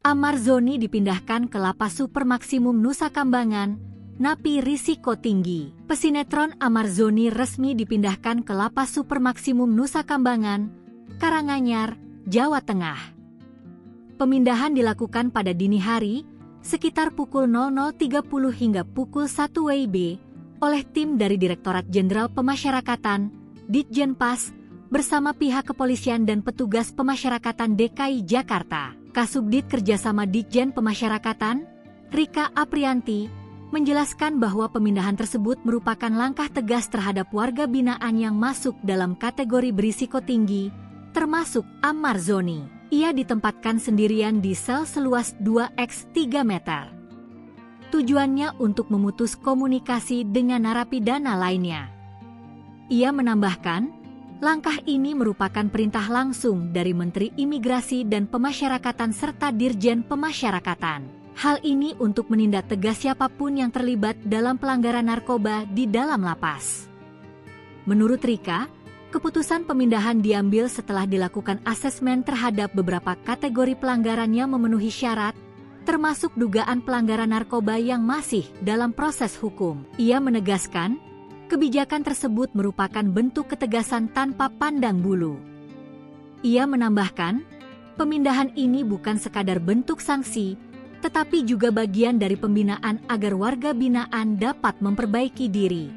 Amar Zoni dipindahkan ke Lapas Super Maksimum Nusa Kambangan, napi risiko tinggi. Pesinetron Amar Zoni resmi dipindahkan ke Lapas Super Maksimum Nusa Kambangan, Karanganyar, Jawa Tengah. Pemindahan dilakukan pada dini hari, sekitar pukul 00.30 hingga pukul 1 WIB, oleh tim dari Direktorat Jenderal Pemasyarakatan, Ditjenpas, bersama pihak kepolisian dan petugas pemasyarakatan DKI Jakarta. Kasubdit Kerjasama Ditjen Pemasyarakatan, Rika Aprianti, menjelaskan bahwa pemindahan tersebut merupakan langkah tegas terhadap warga binaan yang masuk dalam kategori berisiko tinggi, termasuk Amar Zoni. Ia ditempatkan sendirian di sel seluas 2x3 meter. Tujuannya untuk memutus komunikasi dengan narapidana lainnya. Ia menambahkan, langkah ini merupakan perintah langsung dari Menteri Imigrasi dan Pemasyarakatan serta Dirjen Pemasyarakatan. Hal ini untuk menindak tegas siapapun yang terlibat dalam pelanggaran narkoba di dalam lapas. Menurut Rika, keputusan pemindahan diambil setelah dilakukan asesmen terhadap beberapa kategori pelanggaran yang memenuhi syarat, termasuk dugaan pelanggaran narkoba yang masih dalam proses hukum. Ia menegaskan, kebijakan tersebut merupakan bentuk ketegasan tanpa pandang bulu. Ia menambahkan, pemindahan ini bukan sekadar bentuk sanksi, tetapi juga bagian dari pembinaan agar warga binaan dapat memperbaiki diri.